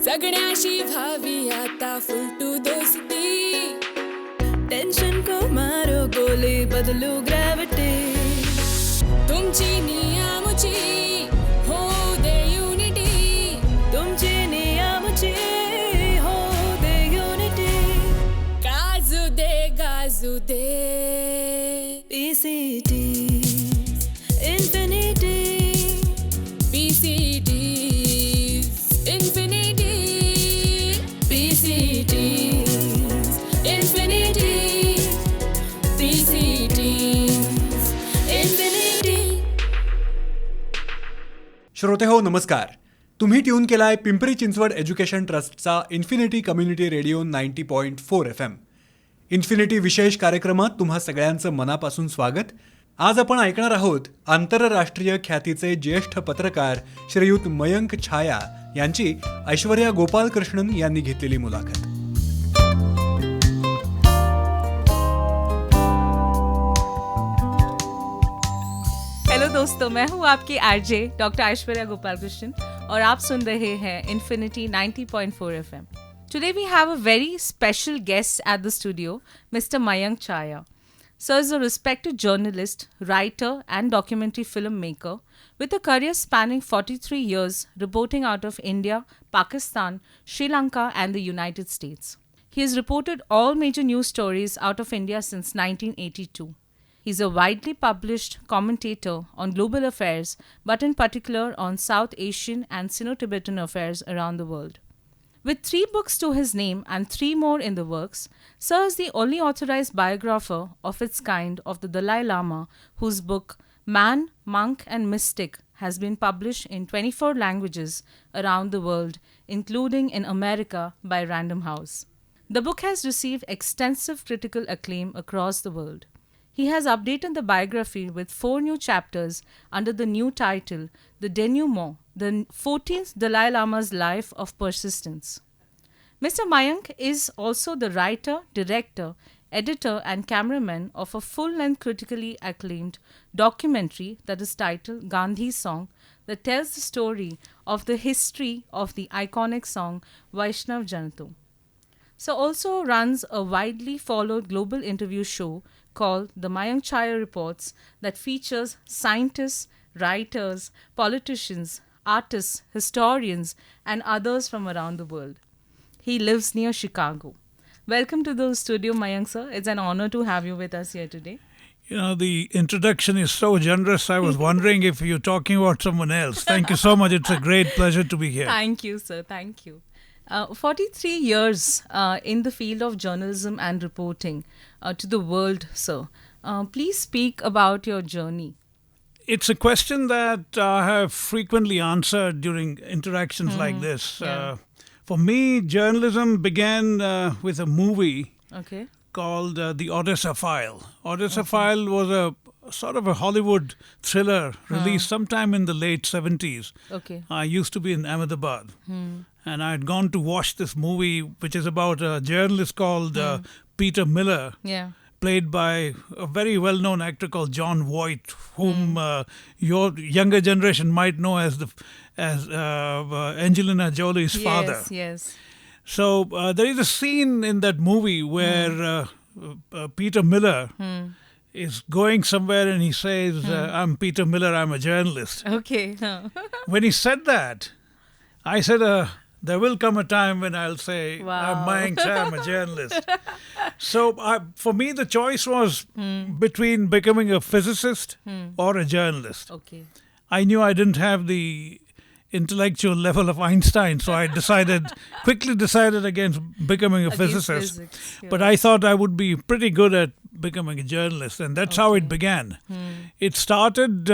जगण्याशी व्हावी आता फुलटू दोस्ती टेन्शन को मारो गोली बदलू ग्रॅव्हिटी तुमची नियमची हो दे युनिटी तुमची नियमची हो दे युनिटी गाजू दे PCT Infiniti PCT Infiniti PCT Infiniti PCT Infiniti. श्रोते हो नमस्कार. तुम्ही ट्यून केलाय पिंपरी चिंचवड एज्युकेशन ट्रस्टचा infinity community radio 90.4 FM. Infinity विशेष कार्यक्रमात तुम्हा सगळ्यांचं मनापासून स्वागत. आज आपण ऐकणार आहोत आंतरराष्ट्रीय ख्यातीचे ज्येष्ठ पत्रकार श्रीयुत मयंक छाया यांची ऐश्वर्या गोपालकृष्णन यांनी घेतलेली मुलाखत. हेलो दोस्तों, मैं हूँ आपकी आरजे डॉक्टर ऐश्वर्या गोपालकृष्णन और आप सुन रहे हैं infinity 90.4 FM. Today we have a very special guest at the studio, Mr. Mayank Chaya. Sir is a respected journalist, writer and documentary filmmaker with a career spanning 43 years reporting out of India, Pakistan, Sri Lanka and the United States. He has reported all major news stories out of India since 1982. He's a widely published commentator on global affairs, but in particular on South Asian and Sino-Tibetan affairs around the world. With 3 books to his name and 3 more in the works, Sir is the only authorized biographer of its kind of the Dalai Lama, whose book Man, Monk and Mystic has been published in 24 languages around the world, including in America by Random House. The book has received extensive critical acclaim across the world. He has updated the biography with 4 new chapters under the new title, The Denouement, the 14th Dalai Lama's Life of Persistence. Mr. Mayank is also the writer, director, editor and cameraman of a full-length critically acclaimed documentary that is titled Gandhi Song, that tells the story of the history of the iconic song Vaishnav Janato. So also runs a widely followed global interview show called The Mayank Chaya Reports that features scientists, writers, politicians, artists, historians and others from around the world. He lives near Chicago. Welcome to the studio, Mayank sir. It's an honor to have you with us here today. You know, the introduction is so generous. I was wondering if you're talking about someone else. Thank you so much. It's a great pleasure to be here. Thank you, sir. Thank you. 43 years in the field of journalism and reporting to the world, sir. Please speak about your journey. It's a question that I have frequently answered during interactions like this. Yeah. For me, journalism began with a movie Okay. called The Odessa File. Odessa File was a sort of a Hollywood thriller released sometime in the late 70s. Okay. I used to be in Ahmedabad. And I had gone to watch this movie, which is about a journalist called Peter Miller, Yeah. played by a very well-known actor called John Voight, whom your younger generation might know as Angelina Jolie's father. Yes. So there is a scene in that movie where Peter Miller is going somewhere and he says, I'm Peter Miller, I'm a journalist. Okay. When he said that, I said, there will come a time when I'll say, Wow. I'm Mayank Chaya, I'm a journalist. So for me, the choice was between becoming a physicist or a journalist. Okay. I knew I didn't have the intellectual level of Einstein, so I quickly decided against becoming a physicist. Physics, But I thought I would be pretty good at becoming a journalist, and that's how it began. It started,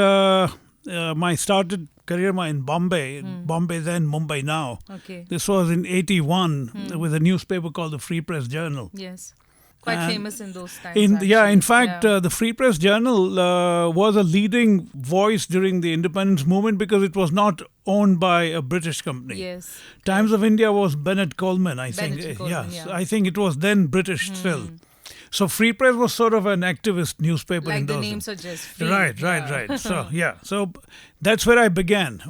my started career in Bombay, Bombay then, Mumbai now. Okay. This was in 81 with a newspaper called the Free Press Journal. Yes. Quite And famous in those times. In fact, the Free Press Journal was a leading voice during the independence movement because it was not owned by a British company. Yes. Times of India was Bennett Coleman, I think. Bennett Coleman, Yes, yeah. I think it was then British still. So Free Press was sort of an activist newspaper Like in the those name days. suggests. Free. Right. So that's where I began.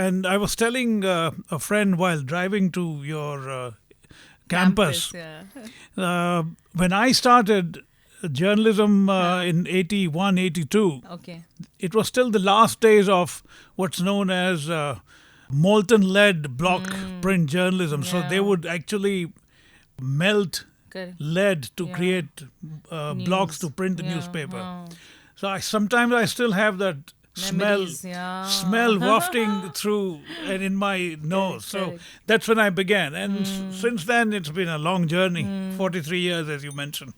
And I was telling a friend while driving to your campus, Yeah. when I started journalism in 81, 82, Okay. it was still the last days of what's known as molten lead block print journalism. So they would actually melt Correct. lead to Yeah. create blocks to print the Yeah. newspaper. Oh. So sometimes I still have that Memories, yeah. smell wafting through and in my nose. So correct. that's when I began. And since then, it's been a long journey, 43 years, as you mentioned.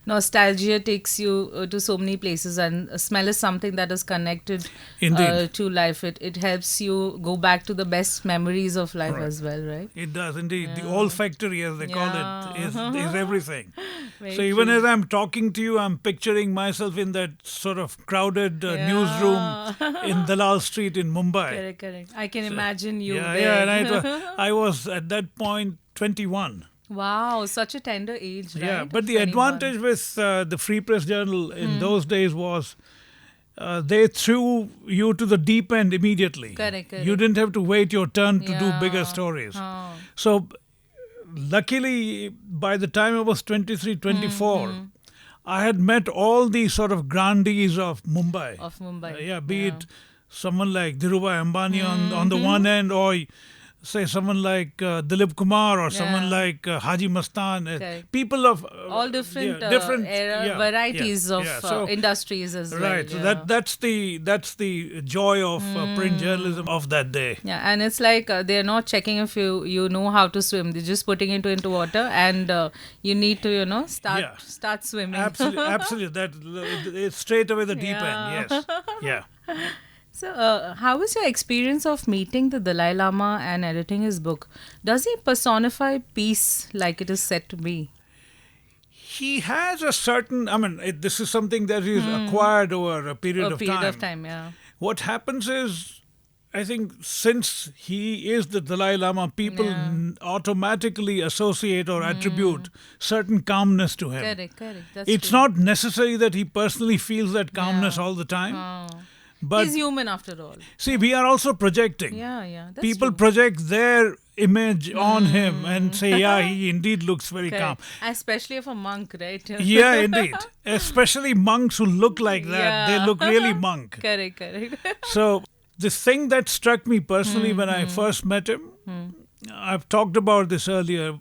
Nostalgia takes you to so many places, and smell is something that is connected Indeed. to life. It helps you go back to the best memories of life Right. as well, right? It does indeed. The olfactory, as they call it, is everything. Very So even true. as I'm talking to you, I'm picturing myself in that sort of crowded newsroom in Dalal Street in Mumbai. Correct. I can imagine you Yeah, there. and I was at that point 21. Wow, such a tender age, right? Yeah, but the 21. advantage with the Free Press Journal in those days was they threw you to the deep end immediately. Correct. You didn't have to wait your turn to do Yeah. bigger stories. Oh. So luckily, by the time I was 23, 24, I had met all the sort of grandees of Mumbai. Of Mumbai. Be it someone like Dhirubhai Ambani on the one end, or say someone like Dilip Kumar, or someone like Haji Mastan. Correct. People of All different, yeah, varieties of So, industries as well. right. So yeah. that's the joy of print journalism of that day. Yeah, and it's like they're not checking if you know how to swim. They're just putting it into water, and you need to start swimming. Absolutely. That it's straight away the deep end. Yes. Yeah. So, how was your experience of meeting the Dalai Lama and editing his book? Does he personify peace like it is said to be? He has a certain. This is something that he's acquired over a period of time. Yeah. What happens is, I think, since he is the Dalai Lama, people automatically associate or attribute certain calmness to him. Correct. That's It's true. not necessary that he personally feels that calmness all the time. Oh. But He's human after all. see, we are also projecting. Yeah. That's People true. project their image on him and say, yeah, he indeed looks very calm. Correct. Especially if a monk, right? Yeah, indeed. Especially monks who look like that. They Yeah. look really monk. Correct. So the thing that struck me personally when I first met him, I've talked about this earlier,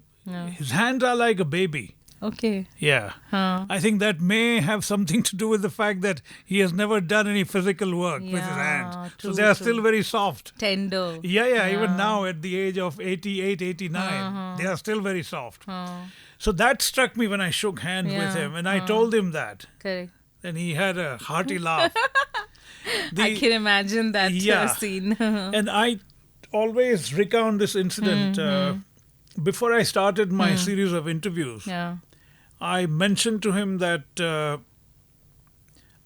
his hands are like a baby. Okay. Yeah. Huh. I think that may have something to do with the fact that he has never done any physical work with his Yeah, hands. true, So they are true. still very soft. Tender. Yeah, even now at the age of 88, 89, they are still very soft. So that struck me when I shook hands with him, and I told him that. Correct. And he had a hearty laugh. I can imagine that scene. And I always recount this incident. Before I started my series of interviews, Yeah. I mentioned to him that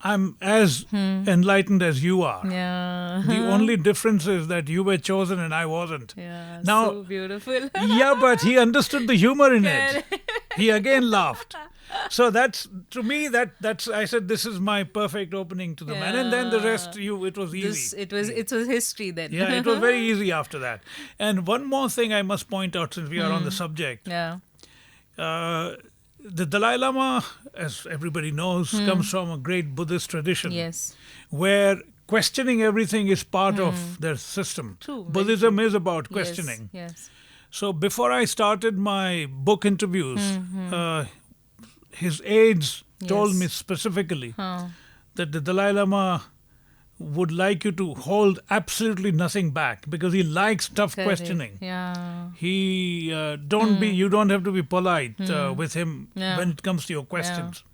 I'm as enlightened as you are. Yeah. The only difference is that you were chosen and I wasn't. Yeah. Now- so beautiful. Yeah, but he understood the humor in it. He again laughed. So that's, to me, that's I said, this is my perfect opening to the man. And then the rest, it was easy. It was history then. Yeah, it was very easy after that. And one more thing I must point out since we are on the subject. Yeah. The Dalai Lama, as everybody knows, comes from a great Buddhist tradition Yes. where questioning everything is part of their system. True, very Buddhism is about questioning. Yes. So before I started my book interviews, his aides told Yes. me specifically Huh. that the Dalai Lama would like you to hold absolutely nothing back because he likes tough Correct. questioning. Yeah. He you don't have to be polite with him Yeah. when it comes to your questions.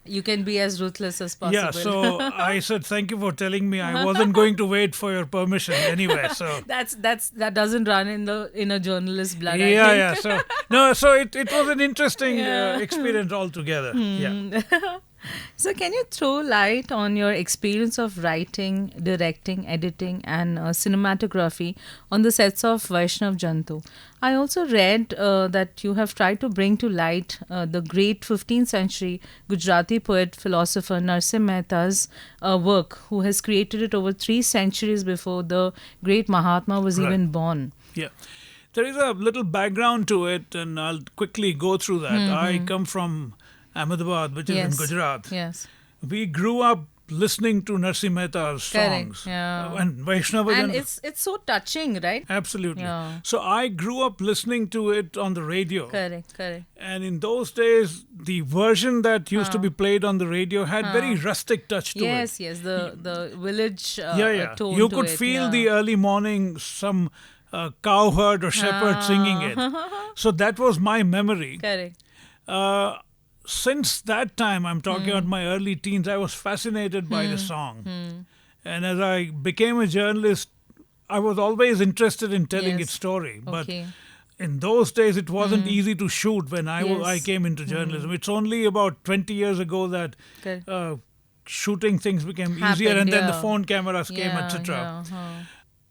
You can be as ruthless as possible. Yeah, so I said thank you for telling me. I wasn't going to wait for your permission anyway. So that doesn't run in a journalist's blood. I think. yeah. So it was an interesting experience altogether. Yeah. So, can you throw light on your experience of writing, directing, editing, and cinematography on the sets of Vaishnav Jantu? I also read that you have tried to bring to light the great 15th century Gujarati poet philosopher Narsim Mehta's work, who has created it over 3 centuries before the great Mahatma was Right. even born. Yeah. There is a little background to it, and I'll quickly go through that. I come from Ahmedabad, which is in Yes. Gujarat. Yes. We grew up listening to Narsim Mehta's Correct, songs. yeah. And Vaishnava And Jan- it's so touching, right? Absolutely. Yeah. So I grew up listening to it on the radio. Correct, correct. And in those days, the version that used to be played on the radio had very rustic touch to Yes, it. yes, the village Yeah. tone You to could it, feel yeah. the early morning, some cowherd or shepherd singing it. So that was my memory. Correct. Uh, since that time, I'm talking about my early teens, I was fascinated by the song. And as I became a journalist, I was always interested in telling Yes. its story. But Okay. in those days, it wasn't easy to shoot when I Yes. came into journalism. It's only about 20 years ago that Correct. shooting things became easier, Happened, and then the yeah. phone cameras came, Yeah, etc. yeah,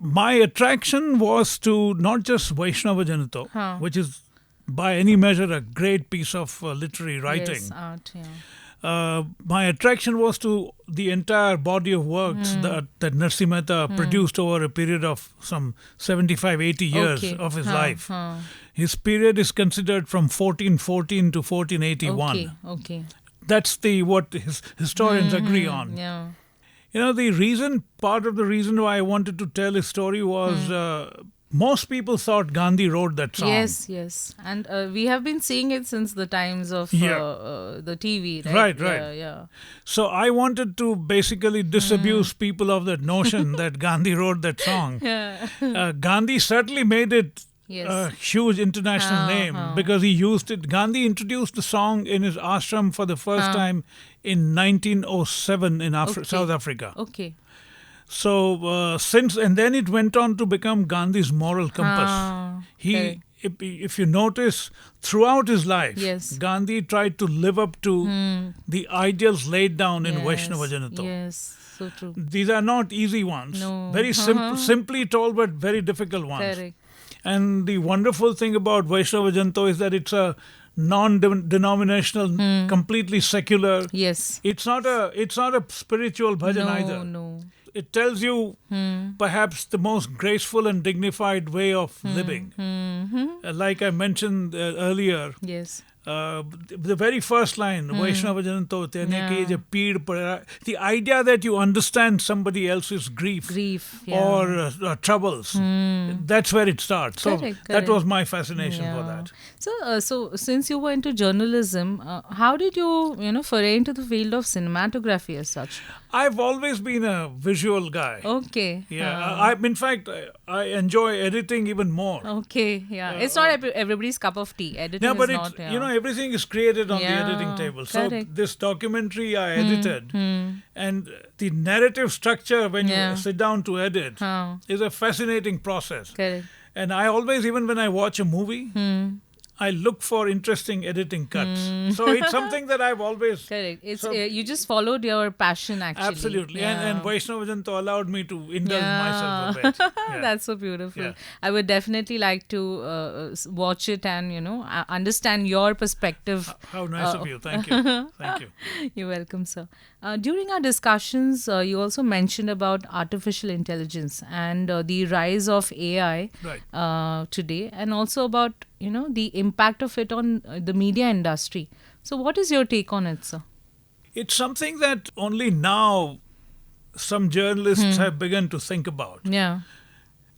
My attraction was to not just Vaishnava Janito, Huh. which is by any measure a great piece of literary writing. Yes, art, yeah. My attraction was to the entire body of works that Narsi Mehta produced over a period of some 75, 80 years Okay. of his Huh, life. huh. His period is considered from 1414 to 1481. Okay, okay. That's what his historians agree on. Yeah. You know, part of the reason why I wanted to tell his story was most people thought Gandhi wrote that song. Yes, yes. And we have been seeing it since the times of Yeah. the TV, right? Right. Yeah, yeah. So I wanted to basically disabuse people of that notion that Gandhi wrote that song. Gandhi certainly made it Yes. a huge international name because he used it. Gandhi introduced the song in his ashram for the first time in 1907 in Okay. South Africa. Okay. So and then it went on to become Gandhi's moral compass. correct. If you notice, throughout his life, Yes. Gandhi tried to live up to the ideals laid down in Vaishnava Janito. Yes, so true. These are not easy ones. No. Very simply told, but very difficult ones. Correct. And the wonderful thing about Vaishnava Janto is that it's a non-denominational, completely secular. Yes. It's not a spiritual bhajan No, either. no. It tells you perhaps the most graceful and dignified way of living. Like I mentioned earlier, Yes. the very first line, Vaishnava Janto tene ke je peed padha. The idea that you understand somebody else's grief, Grief. Yeah. or troubles, that's where it starts. So Correct, that correct. was my fascination for Yeah. that. So since you were into journalism, how did you foray into the field of cinematography as such? I've always been a visual guy. Okay. Yeah, in fact, I enjoy editing even more. Okay. Yeah. It's not everybody's cup of tea. Editing Yeah, but is it's not. Yeah. everything is created on the Yeah, editing table. So correct. this documentary I edited, and the narrative structure when Yeah. you sit down to edit Huh. is a fascinating process. Correct. And I always, even when I watch a movie, I look for interesting editing cuts. So it's something that I've always Correct. It's So- you just followed your passion actually. absolutely, Yeah. and Vaishnava Janto allowed me to indulge Yeah. myself a bit. Yeah. That's so beautiful. Yeah. I would definitely like to watch it and understand your perspective. How nice of you! Thank you, thank you. You're welcome, sir. During our discussions, you also mentioned about artificial intelligence and the rise of AI Right. today, and also about the impact of it on the media industry. So, what is your take on it, sir? It's something that only now some journalists have begun to think about. Yeah.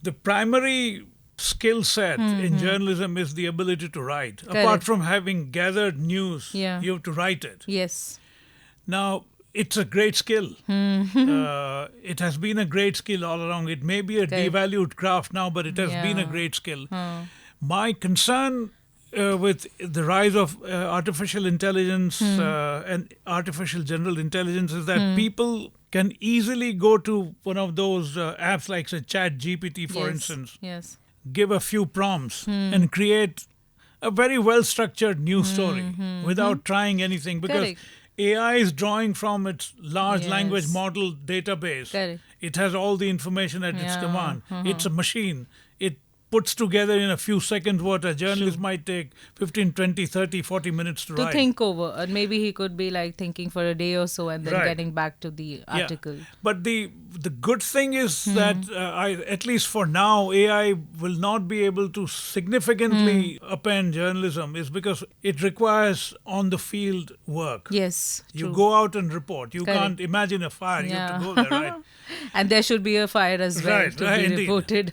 The primary skill set in journalism is the ability to write. Apart Correct. from having gathered news, Yeah. you have to write it. Yes. Now, it's a great skill. It has been a great skill all along. It may be a Correct. devalued craft now, but it has been a Yeah. great skill. My concern with the rise of artificial intelligence and artificial general intelligence is that people can easily go to one of those apps like say Chat GPT, for Yes. instance, Yes. give a few prompts and create a very well structured news story without trying anything, because Correct. AI is drawing from its large language Yes. model database. Correct. It has all the information at its Yeah. command. It's a machine. It puts together in a few seconds what a journalist might take 15, 20, 30, 40 minutes to To write. think over, and maybe he could be like thinking for a day or so and then Right. getting back to the Yeah. article. But the good thing is that at least for now, AI will not be able to significantly upend journalism is because it requires on the field work. Yes, You true. go out and report. You Correct. can't imagine a fire. You have to go there, right? And there should be a fire as well to be indeed. reported.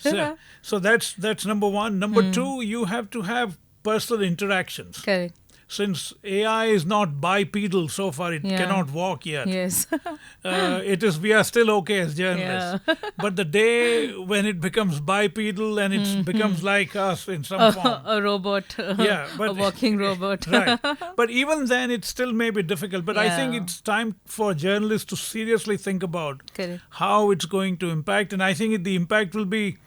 So that's number one. Number two, you have to have personal interactions. Correct. Since AI is not bipedal so far, it Yeah. cannot walk yet. Yes. It is. We are still okay as journalists. But the day when it becomes bipedal and it becomes like us in some form, A robot. Yeah, a but- walking robot. right? But even then, it still may be difficult. But I think Yeah. it's time for journalists to seriously think about Correct. how it's going to impact, and I think the impact will be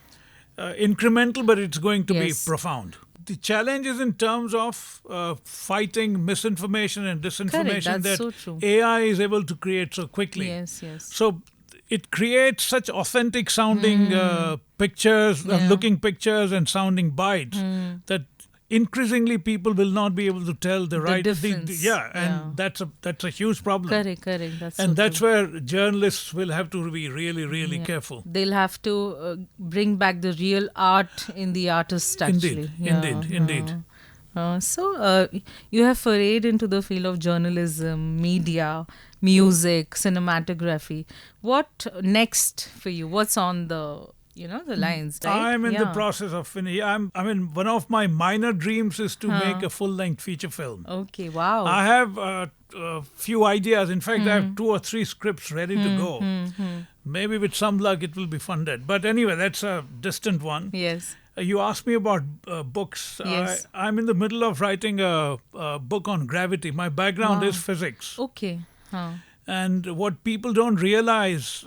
incremental, but it's going to be Yes. profound. The challenge is in terms of fighting misinformation and disinformation that's that so true. AI is able to create so quickly. Yes, yes. So it creates such authentic sounding pictures, looking pictures and sounding bites that increasingly people will not be able to tell the right difference. and that's a huge problem. Correct, correct. That's And so that's true. where journalists will have to be really, really careful. They'll have to bring back the real art in the artist, actually. Indeed. So you have forayed into the field of journalism, media, music, cinematography. What next for you? What's on the the lines? Right? I'm in the Yeah. process of finishing. One of my minor dreams is to make a full-length feature film. Okay. Wow. I have a few ideas. In fact, I have 2 or 3 scripts ready to go. Maybe with some luck it will be funded. But anyway, that's a distant one. Yes. You asked me about books. Yes. I'm in the middle of writing a book on gravity. My background is physics. Okay. Huh. And what people don't realize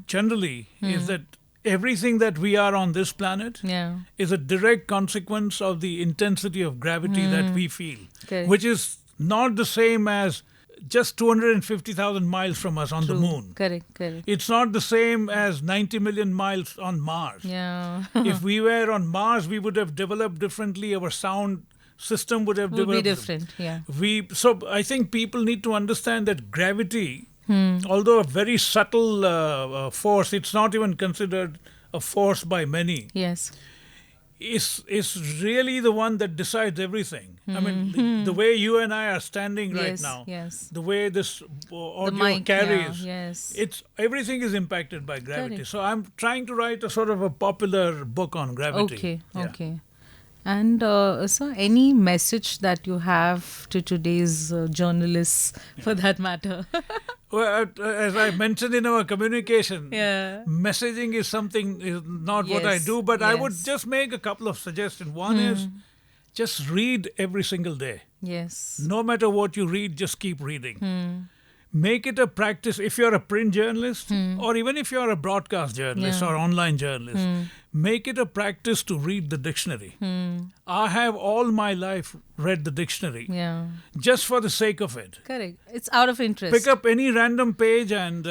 generally is that everything that we are on this planet Yeah. is a direct consequence of the intensity of gravity that we feel, Correct. which is not the same as just 250,000 miles from us on the moon. Correct. Correct. It's not the same as 90 million miles on Mars. Yeah. If we were on Mars, we would have developed differently. Our sound system would have Would be developed. different. Yeah. So I think people need to understand that gravity, although a very subtle force, it's not even considered a force by many, Yes. is really the one that decides everything. I mean, the way you and I are standing right Yes, now, yes. the way this audio mic, carries, yeah, yes. it's everything is impacted by gravity. Correct. So I'm trying to write a sort of a popular book on gravity. Okay. Yeah. Okay. And so, any message that you have to today's journalists, for that matter? Well, as I mentioned in our communication, Yeah. messaging is something is not what I Yes, do, but I would yes. just make a couple of suggestions. One is just read every single day. Yes. No matter what you read, just keep reading. Make it a practice. If you're a print journalist, or even if you're a broadcast journalist Yeah. or online journalist, make it a practice to read the dictionary. I have all my life read the dictionary Yeah. just for the sake of it. Correct. It's out of interest. Pick up any random page and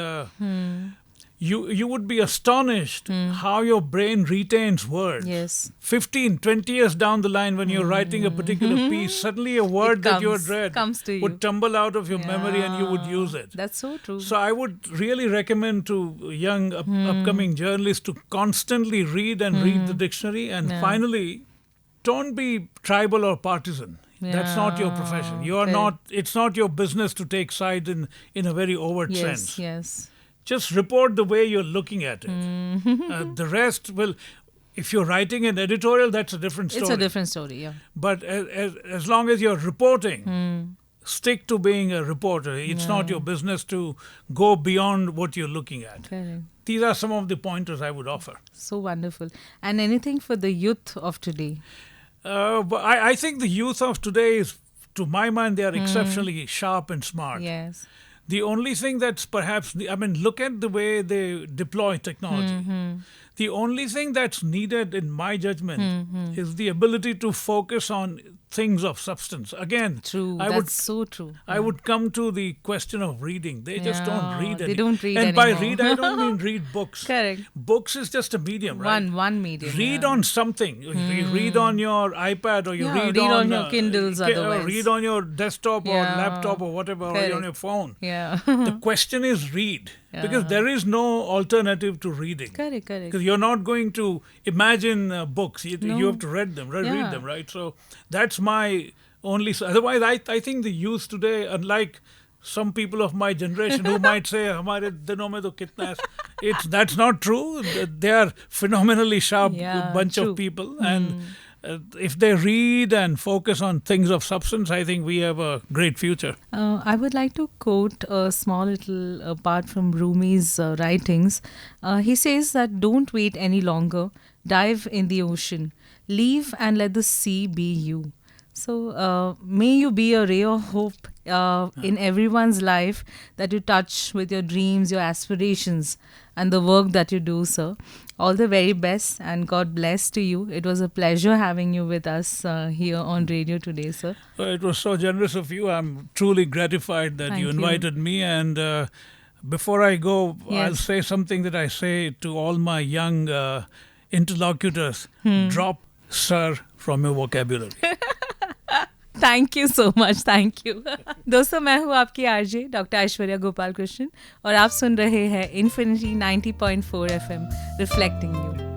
you would be astonished how your brain retains words. Yes. 15, 20 years down the line when you're writing a particular piece, suddenly a word that you had read comes to you. would tumble out of your memory and you would Yeah. use it. That's so true. So I would really recommend to young upcoming journalists to constantly read and read the dictionary. And finally, don't be tribal or partisan. That's not your profession. You are Correct. not. It's not your business to take sides in a very overt Yes. sense. Yes. Just report the way you're looking at it. The rest will. If you're writing an editorial, that's a different story. It's a different story. Yeah. But as long as you're reporting, stick to being a reporter. It's not your business to go beyond what you're looking at. Correct. These are some of the pointers I would offer. So wonderful. And anything for the youth of today? But I think the youth of today is, to my mind, they are exceptionally sharp and smart. Yes. The only thing that's perhaps, look at the way they deploy technology. The only thing that's needed, in my judgment, is the ability to focus on things of substance. Again, True. That's so true. I would come to the question of reading. They just don't Yeah, read they don't read And by anymore. read, I don't mean read books. Correct. Books is just a medium, right? One medium. Read yeah. on something. You read on your iPad, or you Yeah, read read on on your Kindles otherwise. read on your desktop or Yeah. laptop or whatever, or Correct. on your phone. Yeah. The question is read, because there is no alternative to reading. Correct. Because you're not going to imagine books. You have to read them, Yeah. read them, right? So that's my only. Otherwise, I think the youth today, unlike some people of my generation who might say, "Hamare dinon mein to kitna hai," that's not true. They are phenomenally sharp Yeah, bunch true. of people, and if they read and focus on things of substance, I think we have a great future. I would like to quote a small little part from Rumi's writings. He says that don't wait any longer, dive in the ocean, leave and let the sea be you. So may you be a ray of hope in everyone's life that you touch with your dreams, your aspirations, and the work that you do, sir. All the very best, and God bless to you. It was a pleasure having you with us here on radio today, sir. It was so generous of you. I'm truly gratified that Thank you you. invited me. And before I go, Yes. I'll say something that I say to all my young interlocutors. Drop "sir" from your vocabulary. Thank you so much, thank you. दोस्तों, मैं हूँ आपकी RJ doctor Aishwarya Gopal Krishnan और आप सुन रहे हैं infinity 90.4 FM reflecting you.